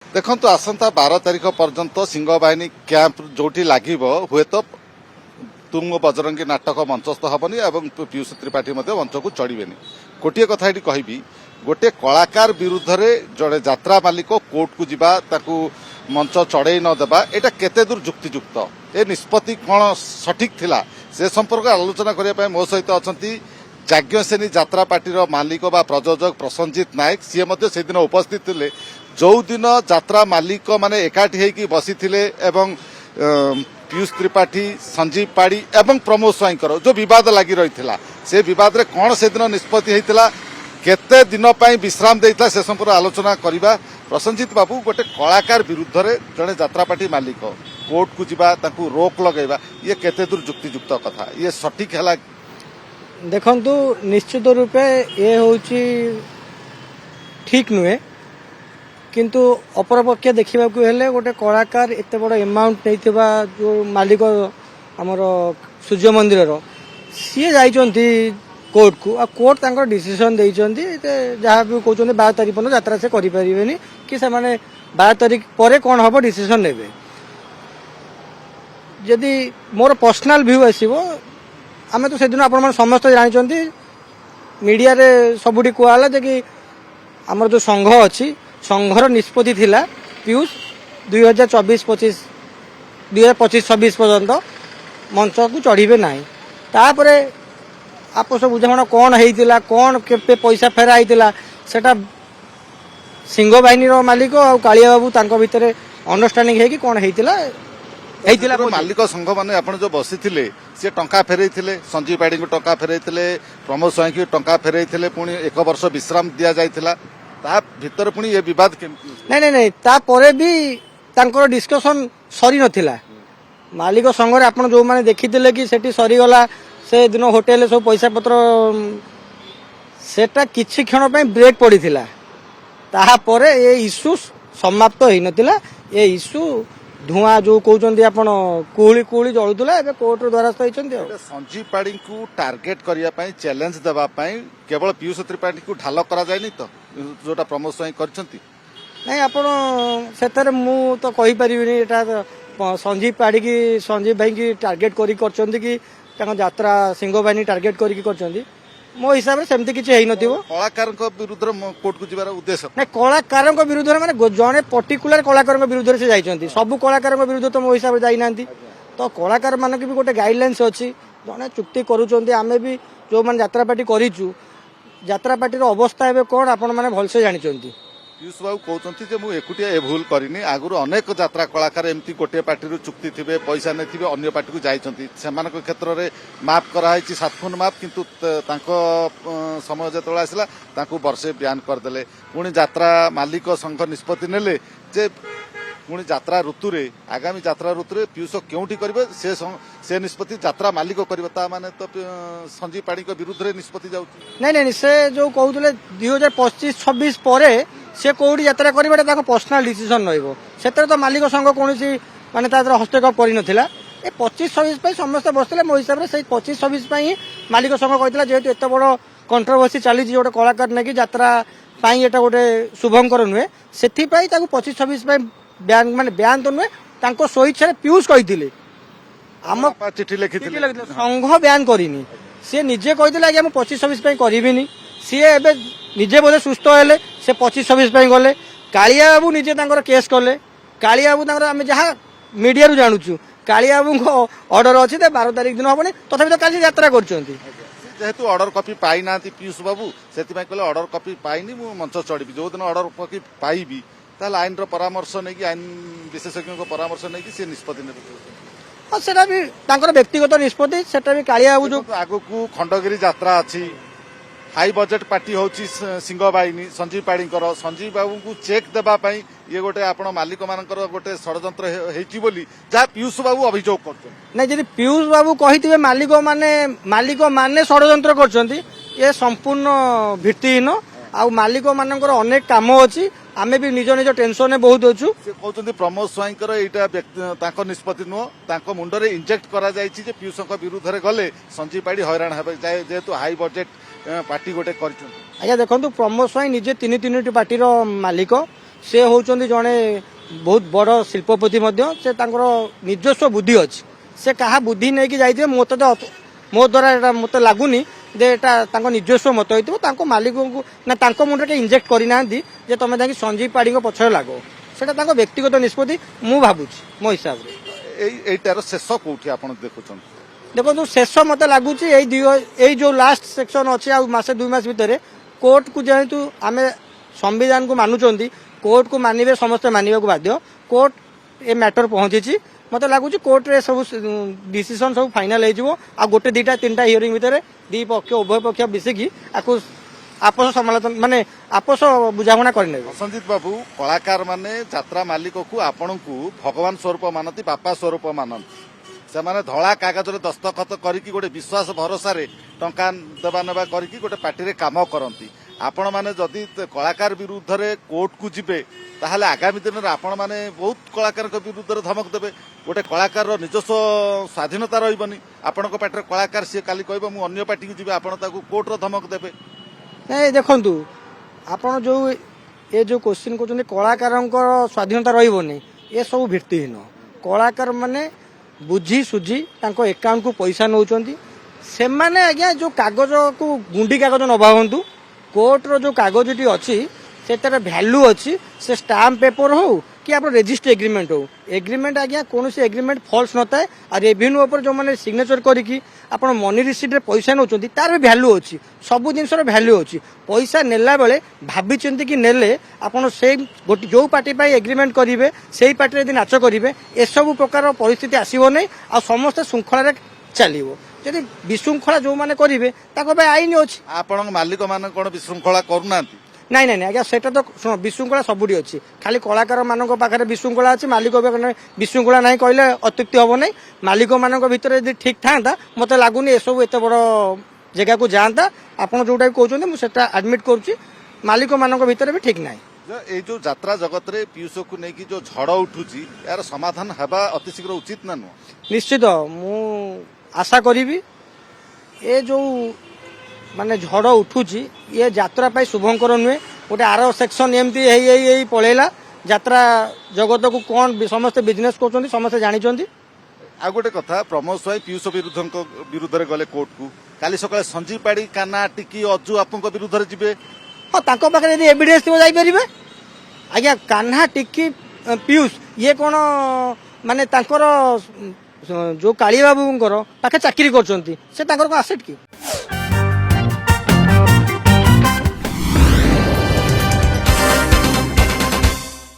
ଦେଖନ୍ତୁ ଆସନ୍ତା 12 ତାରିଖ ପର୍ଯ୍ୟନ୍ତ ସିଂହବାହିନୀ କ୍ୟାମ୍ପ ଯୋଉଠି ଲାଗିବ ହୁଏତ ତୁଙ୍ଗ ବଜରଙ୍ଗୀ ନାଟକ ମଞ୍ଚସ୍ଥ ହେବନି ଏବଂ ପୀୟୁଷ ତ୍ରିପାଠୀ ମଧ୍ୟ ମଞ୍ଚକୁ ଚଢ଼ିବେନି। ଗୋଟିଏ କଥା ଏଠି କହିବି, ଗୋଟିଏ କଳାକାର ବିରୁଦ୍ଧରେ ଜଣେ ଯାତ୍ରା ମାଲିକ କୋର୍ଟକୁ ଯିବା, ତାକୁ ମଞ୍ଚ ଚଢ଼େଇ ନ ଦେବା, ଏଇଟା କେତେ ଦୂର ଯୁକ୍ତିଯୁକ୍ତ, ଏ ନିଷ୍ପତ୍ତି କ'ଣ ସଠିକ୍ ଥିଲା, ସେ ସମ୍ପର୍କରେ ଆଲୋଚନା କରିବା ପାଇଁ ମୋ ସହିତ ଅଛନ୍ତି ଯାଜ୍ଞସେନୀ ଯାତ୍ରା ପାର୍ଟିର ମାଲିକ ବା ପ୍ରଯୋଜକ ପ୍ରସଞ୍ଜିତ ନାୟକ। ସିଏ ମଧ୍ୟ ସେଦିନ ଉପସ୍ଥିତ ଥିଲେ ଯୋଉଦିନ ଯାତ୍ରା ମାଲିକ ମାନେ ଏକାଠି ହେଇକି ବସିଥିଲେ ଏବଂ ପୀୟୁଷ ତ୍ରିପାଠୀ, ସଞ୍ଜୀବ ପାଢ଼ୀ ଏବଂ ପ୍ରମୋଦ ସ୍ୱାଇଁଙ୍କର ଯୋଉ ବିବାଦ ଲାଗି ରହିଥିଲା, ସେ ବିବାଦରେ କ'ଣ ସେଦିନ ନିଷ୍ପତ୍ତି ହେଇଥିଲା, କେତେ ଦିନ ପାଇଁ ବିଶ୍ରାମ ଦେଇଥିଲା, ସେ ସମ୍ପର୍କରେ ଆଲୋଚନା କରିବା। ପ୍ରସଞ୍ଜିତ ବାବୁ, ଗୋଟେ କଳାକାର ବିରୁଦ୍ଧରେ ଜଣେ ଯାତ୍ରା ପାର୍ଟି ମାଲିକ କୋର୍ଟକୁ ଯିବା, ତାଙ୍କୁ ରୋକ ଲଗାଇବା, ଇଏ କେତେ ଦୂର ଯୁକ୍ତିଯୁକ୍ତ କଥା, ଇଏ ସଠିକ୍ ହେଲା? ଦେଖନ୍ତୁ, ନିଶ୍ଚିତ ରୂପେ ଏ ହେଉଛି ଠିକ୍ ନୁହେଁ, କିନ୍ତୁ ଅପରପକ୍ଷେ ଦେଖିବାକୁ ହେଲେ ଗୋଟେ କଳାକାର ଏତେ ବଡ଼ ଏମାଉଣ୍ଟ ନେଇଥିବା ଯେଉଁ ମାଲିକ ଆମର ସୂର୍ଯ୍ୟ ମନ୍ଦିରର, ସିଏ ଯାଇଛନ୍ତି କୋର୍ଟକୁ, ଆଉ କୋର୍ଟ ତାଙ୍କର ଡିସିସନ୍ ଦେଇଛନ୍ତି ଯେ ଯାହା ବି କହୁଛନ୍ତି 12 ତାରିଖ ପର୍ଯ୍ୟନ୍ତ ଯାତ୍ରା ସେ କରିପାରିବେନି, କି ସେମାନେ 12 ତାରିଖ ପରେ କ'ଣ ହେବ ଡିସିସନ୍ ନେବେ। ଯଦି ମୋର ପର୍ସନାଲ ଭ୍ୟୁ ଆସିବ, ଆମେ ତ ସେଦିନ ଆପଣମାନେ ସମସ୍ତେ ଜାଣିଛନ୍ତି, ମିଡ଼ିଆରେ ସବୁଠି କୁହାହେଲା ଯେ କି ଆମର ଯେଉଁ ସଂଘ ଅଛି, ସଂଘର ନିଷ୍ପତ୍ତି ଥିଲା ପୀୟୁଷ 2025-26 ପର୍ଯ୍ୟନ୍ତ ମଞ୍ଚକୁ ଚଢ଼ିବେ ନାହିଁ। ତାପରେ ଆପୋଷ ବୁଝାମଣା କ'ଣ ହେଇଥିଲା, କ'ଣ କେତେ ପଇସା ଫେରା ହେଇଥିଲା, ସେଟା ସିଂହ ବାହିନୀର ମାଲିକ ଆଉ କାଳିଆ ବାବୁ ତାଙ୍କ ଭିତରେ ଅଣ୍ଡରଷ୍ଟାଣ୍ଡିଂ ହେଇକି କ'ଣ ହେଇଥିଲା ମାଲିକ ସଂଘ ମାନେ ଆପଣ ଯୋଉ ବସିଥିଲେ, ସେ ଟଙ୍କା ଫେରେଇଥିଲେ, ସଞ୍ଜୀବ ପାଢ଼ୀଙ୍କୁ ଟଙ୍କା ଫେରେଇଥିଲେ, ପ୍ରମୋଦ ସ୍ୱାଇଁଙ୍କୁ ଟଙ୍କା ଫେରେଇଥିଲେ, ପୁଣି 1 ବର୍ଷ ବିଶ୍ରାମ ଦିଆଯାଇଥିଲା, ତା ଭିତରେ ପୁଣି ଏ ବିବାଦ କେମିତି? ନାଇଁ, ତାପରେ ବି ତାଙ୍କର ଡିସ୍କସନ୍ ସରି ନଥିଲା। ମାଲିକ ସଂଘରେ ଆପଣ ଯୋଉମାନେ ଦେଖିଥିଲେ କି ସେଠି ସରିଗଲା, ସେଦିନ ହୋଟେଲରେ ସବୁ ପଇସା ପତ୍ର, ସେଟା କିଛି କ୍ଷଣ ପାଇଁ ବ୍ରେକ୍ ପଡ଼ିଥିଲା। ତାପରେ ଏ ଇସ୍ୟୁ ସମାପ୍ତ ହେଇନଥିଲା। ଏ ଇସ୍ୟୁ ଧୂଆଁ ଯୋଉ କହୁଛନ୍ତି ଆପଣ, କୁହୁଳି ଜଳୁଥିଲା, ଏବେ କୋର୍ଟର ଦ୍ୱାରସ୍ଥ ହେଇଛନ୍ତି। ଆଉ ସଞ୍ଜୀବ ପାଢ଼ୀଙ୍କୁ ଟାର୍ଗେଟ କରିବା ପାଇଁ, ଚ୍ୟାଲେଞ୍ଜ ଦେବା ପାଇଁ କେବଳ ପୀୟୁଷ ତ୍ରିପାଠୀଙ୍କୁ ଢାଲ କରାଯାଇନି ତ, ଯୋଉଟା ପ୍ରମୋଦ ସ୍ୱାଇଁ କରିଛନ୍ତି? ନାଇଁ, ଆପଣ ସେଥିରେ ମୁଁ ତ କହିପାରିବିନି, ଏଟା ସଞ୍ଜୀବ ଭାଇକି ଟାର୍ଗେଟ କରି କରିଛନ୍ତି କି ତାଙ୍କ ଯାତ୍ରା ସିଂହ ବାହିନୀ ଟାର୍ଗେଟ କରିକି କରିଛନ୍ତି। ମୋ ହିସାବରେ ସେମିତି କିଛି ହେଇନଥିବ। କଳାକାରଙ୍କ ବିରୁଦ୍ଧରେ କୋର୍ଟକୁ ଯିବାର ଉଦ୍ଦେଶ୍ୟ ନାଇଁ, କଳାକାରଙ୍କ ବିରୁଦ୍ଧରେ ମାନେ ଜଣେ ପର୍ଟିକୁଲାର କଳାକାରଙ୍କ ବିରୁଦ୍ଧରେ ସେ ଯାଇଛନ୍ତି, ସବୁ କଳାକାରଙ୍କ ବିରୁଦ୍ଧରେ ତ ମୋ ହିସାବରେ ଯାଇନାହାନ୍ତି। ତ କଳାକାର ମାନଙ୍କ ବି ଗୋଟେ ଗାଇଡଲାଇନ୍ସ ଅଛି, ଜଣେ ଚୁକ୍ତି କରୁଛନ୍ତି, ଆମେ ବି ଯୋଉମାନେ ଯାତ୍ରା ପାର୍ଟି କରିଛୁ, ଯାତ୍ରା ପାର୍ଟିର ଅବସ୍ଥା ଏବେ କ'ଣ ଆପଣ ମାନେ ଭଲସେ ଜାଣିଛନ୍ତି। ପୀୟୁଷ ବାବୁ କହୁଛନ୍ତି ଯେ ମୁଁ ଏକୁଟିଆ ଏ ଭୁଲ କରିନି, ଆଗରୁ ଅନେକ ଯାତ୍ରା କଳାକାର ଏମିତି ଗୋଟିଏ ପାର୍ଟିରୁ ଚୁକ୍ତି ଥିବେ, ପଇସା ନେଇଥିବେ, ଅନ୍ୟ ପାର୍ଟିକୁ ଯାଇଛନ୍ତି, ସେମାନଙ୍କ କ୍ଷେତ୍ରରେ ମାଫ କରାହେଇଛି, 7 ଖୁନ ମାଫ, କିନ୍ତୁ ତାଙ୍କ ସମୟ ଯେତେବେଳେ ଆସିଲା ତାଙ୍କୁ ବର୍ଷେ ବ୍ୟାନ କରିଦେଲେ। ପୁଣି ଯାତ୍ରା ମାଲିକ ସଂଘ ନିଷ୍ପତ୍ତି ନେଲେ ଯେ ପୁଣି ଯାତ୍ରା ଋତୁରେ, ଆଗାମୀ ଯାତ୍ରା ଋତୁରେ ପୀୟୁଷ କେଉଁଠି କରିବେ ସେ ନିଷ୍ପତ୍ତି ଯାତ୍ରା ମାଲିକ କରିବେ, ତା ମାନେ ତ ସଞ୍ଜୀବ ପାଢ଼ୀଙ୍କ ବିରୁଦ୍ଧରେ ନିଷ୍ପତ୍ତି ଯାଉଛି। ନାଇଁ, ସେ ଯୋଉ କହୁଥିଲେ 2025-26 ପରେ ସେ କୋଉଠି ଯାତ୍ରା କରିବେ, ଏଟା ତାଙ୍କ ପର୍ସନାଲ ଡିସିସନ ରହିବ। ସେଥିରେ ତ ମାଲିକ ସଂଘ କୌଣସି ମାନେ ତା ଦେହରେ ହସ୍ତକ୍ଷେପ କରିନଥିଲା। ଏ 25-26 ପାଇଁ ସମସ୍ତେ ବସିଥିଲେ। ମୋ ହିସାବରେ ସେଇ 25-26 ପାଇଁ ମାଲିକ ସଂଘ କହିଥିଲା, ଯେହେତୁ ଏତେ ବଡ କଣ୍ଟ୍ରୋଭର୍ସି ଚାଲିଛି ଗୋଟେ କଳାକାର ନେଇକି, ଯାତ୍ରା ପାଇଁ ଏଟା ଗୋଟେ ଶୁଭଙ୍କର ନୁହେଁ, ସେଥିପାଇଁ ତାକୁ 25-26 ପାଇଁ ବ୍ୟାନ ତ ନୁହେଁ, ତାଙ୍କ ସ୍ୱଇଚ୍ଛାରେ ପୀୟୁଷ କହିଥିଲେ। ଆମ ଚିଠି ଲେଖିଥିଲେ, ସଂଘ ବ୍ୟାନ କରିନି, ସିଏ ନିଜେ କହିଥିଲେ ଆଜ୍ଞା ମୁଁ 25-26 ପାଇଁ କରିବିନି। ସିଏ ଏବେ ନିଜେ ବୋଧେ ସୁସ୍ଥ ହେଲେ, ସେ 25-26 ପାଇଁ ଗଲେ। କାଳିଆ ବାବୁ ନିଜେ ତାଙ୍କର କେସ୍ କଲେ। କାଳିଆ ବାବୁ ତାଙ୍କର, ଆମେ ଯାହା ମିଡିଆରୁ ଜାଣୁଛୁ, କାଳିଆ ବାବୁଙ୍କ ଅର୍ଡର ଅଛି 12 ତାରିଖ ଦିନ ହବନି, ତଥାପି ତ କାଲି ଯାତ୍ରା କରୁଛନ୍ତି। ଯେହେତୁ ଅର୍ଡର କପି ପାଇନାହାନ୍ତି ପୀୟୁଷ ବାବୁ, ସେଥିପାଇଁ କହିଲେ ଅର୍ଡର କପି ପାଇନି, ମୁଁ ମଞ୍ଚ ଚଢ଼ିବି, ଯୋଉଦିନ ଅର୍ଡର କପି ପାଇବି ତାହେଲେ ଆଇନର ପରାମର୍ଶ ନେଇକି, ଆଇନ ବିଶେଷଜ୍ଞଙ୍କ ପରାମର୍ଶ ନେଇକି ସେ ନିଷ୍ପତ୍ତି ନେବେ। ହଁ, ସେଟା ବି ତାଙ୍କର ବ୍ୟକ୍ତିଗତ ନିଷ୍ପତ୍ତି, ସେଟା ବି କାଳିଆ ବାବୁ ଯୋଉ ଆଗକୁ ଖଣ୍ଡଗିରି ଯାତ୍ରା ଅଛି, ହାଇ ବଜେଟ୍ ପାର୍ଟି ହଉଛି ସିଂହ ବାହିନୀ ସଞ୍ଜୀବ ପାଢ଼ୀଙ୍କର, ସଞ୍ଜୀବ ବାବୁଙ୍କୁ ଚେକ୍ ଦେବା ପାଇଁ ଇଏ ଗୋଟେ ଆପଣ ମାଲିକ ମାନଙ୍କର ଗୋଟେ ଷଡ଼ଯନ୍ତ୍ର ହେଇଛି ବୋଲି ଯାହା ପୀୟୁଷ ବାବୁ ଅଭିଯୋଗ କରୁଛନ୍ତି। ନାଇଁ, ଯଦି ପୀୟୁଷ ବାବୁ କହିଥିବେ ମାଲିକ ମାନେ ଷଡ଼ଯନ୍ତ୍ର କରୁଛନ୍ତି, ଏ ସମ୍ପୂର୍ଣ୍ଣ ଭିତ୍ତିହୀନ। ଆଉ ମାଲିକ ମାନଙ୍କର ଅନେକ କାମ ଅଛି, ଆମେ ବି ନିଜ ଟେନସନରେ ବହୁତ ଅଛୁ। ସେ କହୁଛନ୍ତି ପ୍ରମୋଦ ସ୍ୱାଇଁଙ୍କର ଏଇଟା ତାଙ୍କ ନିଷ୍ପତ୍ତି ନୁହଁ, ତାଙ୍କ ମୁଣ୍ଡରେ ଇଞ୍ଜେକ୍ଟ କରାଯାଇଛି ଯେ ପୀୟୁଷଙ୍କ ବିରୁଦ୍ଧରେ ଗଲେ ସଞ୍ଜୀବ ପାଢ଼ୀ ହଇରାଣ ହେବେ, ଯେହେତୁ ହାଇ ବଜେଟ୍ ପାର୍ଟି ଗୋଟେ କରିଛନ୍ତି। ଆଜ୍ଞା ଦେଖନ୍ତୁ, ପ୍ରମୋଦ ସ୍ୱାଇଁ ନିଜେ ତିନିଟି ପାର୍ଟିର ମାଲିକ, ସେ ହେଉଛନ୍ତି ଜଣେ ବହୁତ ବଡ଼ ଶିଳ୍ପପତି ମଧ୍ୟ ସେ ତାଙ୍କର ନିଜସ୍ୱ ବୁଦ୍ଧି ଅଛି ସେ କାହା ବୁଦ୍ଧି ନେଇକି ଯାଇଥିବେ ମୋ ଦ୍ୱାରା ଏଇଟା ମୋତେ ଲାଗୁନି ଯେ ଏଇଟା ତାଙ୍କ ନିଜସ୍ୱ ମତ ହେଇଥିବ ତାଙ୍କ ମାଲିକଙ୍କୁ ନା ତାଙ୍କ ମୁଣ୍ଡରେ ଇଞ୍ଜେକ୍ଟ କରିନାହାନ୍ତି ଯେ ତମେ ଯାଇକି ସଞ୍ଜୀବ ପାଢ଼ୀଙ୍କ ପଛରେ ଲାଗ ସେଟା ତାଙ୍କ ବ୍ୟକ୍ତିଗତ ନିଷ୍ପତ୍ତି ମୁଁ ଭାବୁଛି ମୋ ହିସାବରେ। এইটার শেষ কোটি আপনার দেখুছেন? ଦେଖନ୍ତୁ ଶେଷ ମୋତେ ଲାଗୁଛି ଏଇ ଯୋଉ ଲାଷ୍ଟ ସେକ୍ସନ ଅଛି ଆଉ ମାସେ 2 ମାସ ଭିତରେ କୋର୍ଟକୁ ଯେହେତୁ ଆମେ ସମ୍ବିଧାନକୁ ମାନୁଛନ୍ତି କୋର୍ଟକୁ ମାନିବେ ସମସ୍ତେ ମାନିବାକୁ ବାଧ୍ୟ କୋର୍ଟ ଏ ମ୍ୟାଟର ପହଞ୍ଚିଛି ମୋତେ ଲାଗୁଛି କୋର୍ଟରେ ସବୁ ଡିସିସନ ସବୁ ଫାଇନାଲ ହେଇଯିବ ଆଉ ଗୋଟେ 2ଟା 3ଟା ହିୟରିଂ ଭିତରେ ଦୁଇ ପକ୍ଷ ଉଭୟ ପକ୍ଷ ମିଶିକି ଆକୁ ଆପୋଷ ସମାଲୋଚନା ମାନେ ଆପୋଷ ବୁଝାମଣା କରିନେବେ। ସଞ୍ଜିତ ବାବୁ କଳାକାର ମାନେ ଯାତ୍ରା ମାଲିକକୁ ଆପଣଙ୍କୁ ଭଗବାନ ସ୍ୱରୂପ ମାନନ୍ତି ବାପା ସ୍ୱରୂପ ମାନନ୍ତି ସେମାନେ ଧଳା କାଗଜରେ ଦସ୍ତଖତ କରିକି ଗୋଟେ ବିଶ୍ୱାସ ଭରସାରେ ଟଙ୍କା ଦେବା ନେବା କରିକି ଗୋଟେ ପାର୍ଟିରେ କାମ କରନ୍ତି ଆପଣମାନେ ଯଦି କଳାକାର ବିରୁଦ୍ଧରେ କୋର୍ଟକୁ ଯିବେ ତାହେଲେ ଆଗାମୀ ଦିନରେ ଆପଣମାନେ ବହୁତ କଳାକାରଙ୍କ ବିରୁଦ୍ଧରେ ଧମକ ଦେବେ ଗୋଟେ କଳାକାରର ନିଜସ୍ୱ ସ୍ୱାଧୀନତା ରହିବନି ଆପଣଙ୍କ ପାର୍ଟିରେ କଳାକାର ସିଏ କାଲି କହିବ ମୁଁ ଅନ୍ୟ ପାର୍ଟିକୁ ଯିବି ଆପଣ ତାକୁ କୋର୍ଟର ଧମକ ଦେବେ। ନାଇଁ ଦେଖନ୍ତୁ ଆପଣ ଯୋଉ ଏ ଯୋଉ କୋଶ୍ଚିନ୍ କରୁଛନ୍ତି କଳାକାରଙ୍କର ସ୍ୱାଧୀନତା ରହିବନି ଏସବୁ ଭିତ୍ତିହୀନ କଳାକାର ମାନେ ବୁଝି ସୁଝି ତାଙ୍କ ଆକାଉଣ୍ଟକୁ ପଇସା ନେଉଛନ୍ତି ସେମାନେ ଆଜ୍ଞା ଯୋଉ କାଗଜକୁ ଗୁଣ୍ଡି କାଗଜ ନ ଭାବନ୍ତୁ କୋର୍ଟର ଯୋଉ କାଗଜଟି ଅଛି ସେଟାର ଭ୍ୟାଲୁ ଅଛି ସେ ଷ୍ଟାମ୍ପ ପେପର ହଉ କି ଆପଣ ରେଜିଷ୍ଟ୍ରି ଏଗ୍ରିମେଣ୍ଟ ହଉ ଏଗ୍ରିମେଣ୍ଟ ଆଜ୍ଞା କୌଣସି ଏଗ୍ରିମେଣ୍ଟ ଫଲ୍ସ ନଥାଏ ଆଉ ରେଭିନ୍ୟୁ ଉପରେ ଯୋଉମାନେ ସିଗ୍ନେଚର କରିକି ଆପଣ ମନି ରିସିପ୍ଟରେ ପଇସା ନେଉଛନ୍ତି ତାର ବି ଭ୍ୟାଲୁ ଅଛି ସବୁ ଜିନିଷର ଭ୍ୟାଲୁ ଅଛି ପଇସା ନେଲା ବେଳେ ଭାବିଛନ୍ତି କି ନେଲେ ଆପଣ ସେଇ ଯୋଉ ପାର୍ଟି ପାଇଁ ଏଗ୍ରିମେଣ୍ଟ କରିବେ ସେଇ ପାର୍ଟିରେ ଯଦି ନାଚ କରିବେ ଏସବୁ ପ୍ରକାର ପରିସ୍ଥିତି ଆସିବ ନାହିଁ ଆଉ ସମସ୍ତେ ଶୃଙ୍ଖଳାରେ ଚାଲିବ ଯଦି ବିଶୃଙ୍ଖଳା ଯୋଉମାନେ କରିବେ ତାଙ୍କ ପାଇଁ ଆଇନ ଅଛି। ଆପଣଙ୍କ ମାଲିକ ମାନେ କଣ ବିଶୃଙ୍ଖଳା କରୁନାହାନ୍ତି? ନାଇଁ ନାଇଁ ଆଜ୍ଞା ସେଟା ତ ଶୁଣ ବିଶୃଙ୍ଖଳା ସବୁଠି ଅଛି ଖାଲି କଳାକାର ମାନଙ୍କ ପାଖରେ ବିଶୃଙ୍ଖଳା ଅଛି ମାଲିକ ପାଖରେ ବିଶୃଙ୍ଖଳା ନାହିଁ କହିଲେ ଅତ୍ୟୁକ୍ତି ହବ ନାହିଁ ମାଲିକ ମାନଙ୍କ ଭିତରେ ଯଦି ଠିକ ଥାନ୍ତା ମତେ ଲାଗୁନି ଏସବୁ ଏତେ ବଡ ଜାଗାକୁ ଯାଆନ୍ତା ଆପଣ ଯୋଉଟା କହୁଛନ୍ତି ମୁଁ ସେଟା ଆଡମିଟ୍ କରୁଛି ମାଲିକ ମାନଙ୍କ ଭିତରେ ବି ଠିକ ନାହିଁ। এই যে যাত্রা জগତରେ ପିୟୁଷକୁ ନେଇକି ଯୋଉ ଝଡ଼ ଉଠୁଛି ଏହାର ସମାଧାନ ହେବା ଅତି ଶୀଘ୍ର ଉଚିତ ନା ନୁହଁ? ନିଶ୍ଚିତ ମୁଁ ଆଶା କରିବି ଏ ଯୋଉ ମାନେ ଝଡ଼ ଉଠୁଛି ଇଏ ଯାତ୍ରା ପାଇଁ ଶୁଭଙ୍କର ନୁହେଁ ଗୋଟେ ଆର ସେକ୍ସନ ଏମିତି ହେଇ ପଳେଇଲା ଯାତ୍ରା ଜଗତକୁ କ'ଣ ସମସ୍ତେ ବିଜନେସ୍ କରୁଛନ୍ତି ସମସ୍ତେ ଜାଣିଛନ୍ତି। ଆଉ ଗୋଟେ କଥା ପ୍ରମୋଦ ସ୍ୱାଇଁ ପିୟୁଷ ବିରୁଦ୍ଧରେ ଗଲେ କୋର୍ଟକୁ କାଲି ସକାଳେ ସଞ୍ଜୀବ ପାଢ଼ୀ କାହ୍ନା ଟିକି ଅଜୁ ଆପଣଙ୍କ ବିରୁଦ୍ଧରେ ଯିବେ ହଁ ତାଙ୍କ ପାଖରେ ଯଦି ଏଭିଡେନ୍ସ ଥିବ ଯାଇପାରିବେ ଆଜ୍ଞା କାହ୍ନା ଟିକି ପିୟୁଷ ଇଏ କ'ଣ ମାନେ ତାଙ୍କର ଯୋଉ କାଳିଆ ବାବୁଙ୍କର ପାଖେ ଚାକିରି କରୁଛନ୍ତି ସେ ତାଙ୍କର କ'ଣ ଆସେଟ୍ କି?